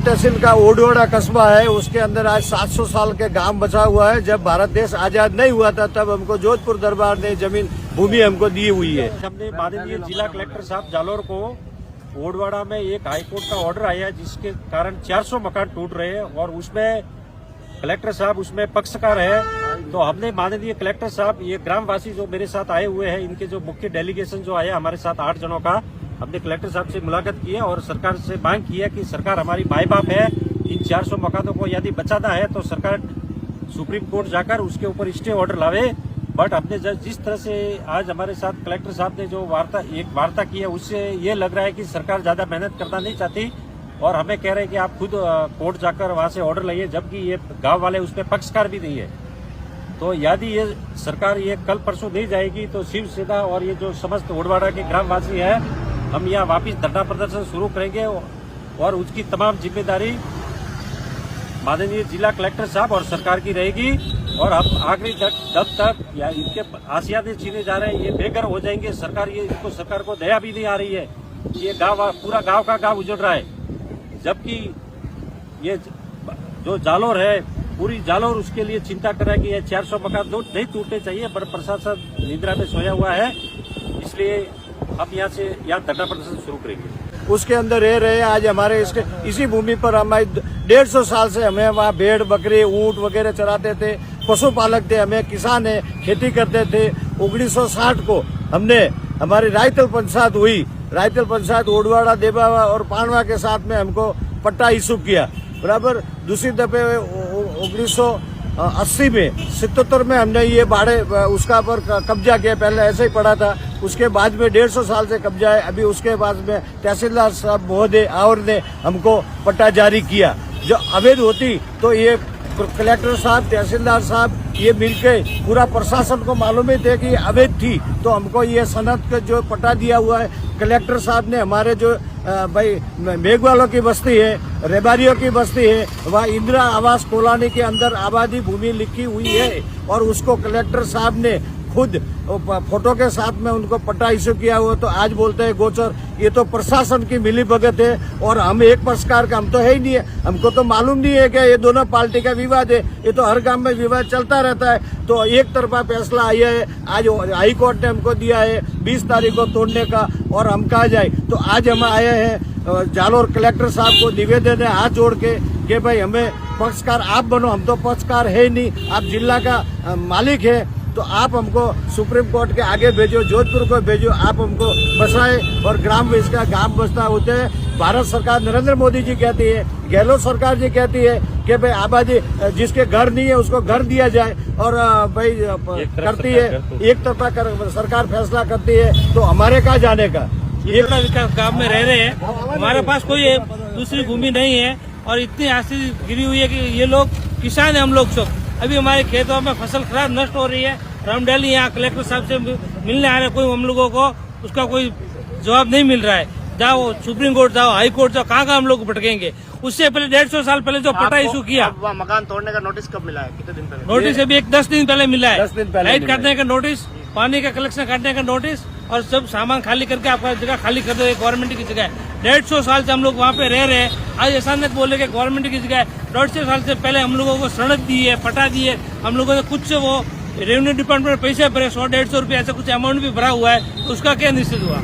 तहसील का ओडवाड़ा कस्बा है, उसके अंदर आज 700 साल के गांव बचा हुआ है। जब भारत देश आजाद नहीं हुआ था तब हमको जोधपुर दरबार ने जमीन भूमि हमको दी हुई है। हमने माननीय जिला कलेक्टर साहब जालोर को ओडवाड़ा में एक हाईकोर्ट का ऑर्डर आया है जिसके कारण 400 मकान टूट रहे हैं और उसमें कलेक्टर साहब उसमें पक्षकार है। तो हमने माननीय कलेक्टर साहब, ये ग्रामवासी जो मेरे साथ आए हुए हैं, इनके जो मुख्य डेलीगेशन जो आया हमारे साथ 8 जनों का, हमने कलेक्टर साहब से मुलाकात की है और सरकार से मांग की है कि सरकार हमारी माई बाप है, इन 400 मकानों को यदि बचाना है तो सरकार सुप्रीम कोर्ट जाकर उसके ऊपर स्टे ऑर्डर लावे। बट हमने जिस तरह से आज हमारे साथ कलेक्टर साहब ने जो वार्ता की है, उससे ये लग रहा है कि सरकार ज्यादा मेहनत करना नहीं चाहती और हमें कह रहे हैं कि आप खुद कोर्ट जाकर वहां से ऑर्डर लाइए, जबकि ये गांव वाले उसमें पक्षकार भी नहीं है। तो यदि ये सरकार ये कल परसों नहीं जाएगी तो शिवसेना और ये जो समस्त ओडवाड़ा के ग्रामवासी है, हम यहाँ वापिस धरना प्रदर्शन शुरू करेंगे और उसकी तमाम जिम्मेदारी माननीय जिला कलेक्टर साहब और सरकार की रहेगी। और हम आखिरी दम तक या इनके आसियाने छीने जा रहे हैं, ये बेघर हो जाएंगे। सरकार को दया भी नहीं आ रही है। ये पूरा गांव का गांव उजड़ रहा है, जबकि ये जो जालोर है, पूरी जालोर उसके लिए चिंता कर रहा है कि ये 400 मकान नहीं टूटने चाहिए, पर प्रशासन निद्रा में सोया हुआ है। इसलिए हम यहाँ धरना प्रदर्शन शुरू करेंगे। उसके अंदर रह रहे हैं। आज हमारे इसी भूमि पर हमारे 150 साल से हमें वहाँ भेड़ बकरी ऊंट वगैरह चराते थे, पशुपालक थे, हमें किसान है, खेती करते थे। 1960 को हमने हमारी रायतल पंचायत हुई, रायतल पंचायत ओडवाड़ा, देबावा और पानवा के साथ में हमको पट्टा इशू किया। बराबर दूसरी दफे 1980 में 77 में हमने ये बाड़े उसका पर कब्जा किया। पहले ऐसे ही पड़ा था, उसके बाद में 150 साल से कब्जा है। अभी उसके बाद में तहसीलदार साहब महोदय और ने हमको पट्टा जारी किया। जो अवैध होती तो ये कलेक्टर साहब, तहसीलदार साहब ये मिलके पूरा प्रशासन को मालूम ही थे कि ये अवैध थी, तो हमको ये सनद का जो पट्टा दिया हुआ है कलेक्टर साहब ने। हमारे जो भाई मेघवालों की बस्ती है, रेबारियों की बस्ती है, वहाँ इंदिरा आवास कॉलोनी के अंदर आबादी भूमि लिखी हुई है और उसको कलेक्टर साहब ने खुद फोटो के साथ में उनको पट्टा इश्यू किया हुआ। तो आज बोलते हैं गोचर, ये तो प्रशासन की मिलीभगत है और हम एक पक्षकार का हम तो है ही नहीं है। हमको तो मालूम नहीं है कि ये दोनों पार्टी का विवाद है। ये तो हर गांव में विवाद चलता रहता है। तो एक तरफा फैसला आया है, आज हाई कोर्ट ने हमको दिया है 20 तारीख को तोड़ने का, और हम कहा जाए तो आज हम आए हैं जालोर कलेक्टर साहब को निवेदन है हाथ जोड़ के कि भाई हमें पक्षकार आप बनो। हम तो पक्षकार है ही नहीं, आप जिला का मालिक है, तो आप हमको सुप्रीम कोर्ट के आगे भेजो, जोधपुर को भेजो, आप हमको बसाए। और ग्राम इसका गांव बसता होते हैं। भारत सरकार नरेंद्र मोदी जी कहती है, गहलोत सरकार जी कहती है कि भाई आबादी जिसके घर नहीं है उसको घर दिया जाए, और भाई करती है एक तरफा सरकार फैसला करती है। तो हमारे कहाँ जाने का? ये विकास गांव में रह रहे हैं, हमारे पास कोई दूसरी भूमि नहीं है और इतनी आस्ती गिरी हुई है कि ये लोग किसान है, हम लोग सब अभी हमारे खेतों में फसल खराब नष्ट हो रही है। हम डेली यहाँ कलेक्टर साहब से मिलने आ रहे हैं, कोई हम लोगों को उसका कोई जवाब नहीं मिल रहा है। जाओ सुप्रीम कोर्ट जाओ, हाई कोर्ट जाओ, कहाँ हम लोग भटकेंगे। उससे पहले 150 साल पहले जो पट्टा इशू किया, मकान तोड़ने का नोटिस कब मिला है? कितने दिन पहले? नोटिस अभी 10 दिन पहले मिला है। 10 दिन पहले लाइट काटने का नोटिस, पानी का कलेक्शन काटने का नोटिस, और सब सामान खाली करके आपका जगह खाली कर दो, गवर्नमेंट की जगह है। 150 साल से हम लोग वहाँ पे रह रहे हैं। आज अचानक बोले कि गवर्नमेंट की जगह है। 150 साल से पहले हम लोगों को सड़क दी है, पट्टा दी है, हम लोगों ने कुछ वो रेवेन्यू डिपार्टमेंट पैसे भरे, 100-150 रुपये ऐसा कुछ अमाउंट भी भरा हुआ है, उसका क्या निश्चित हुआ?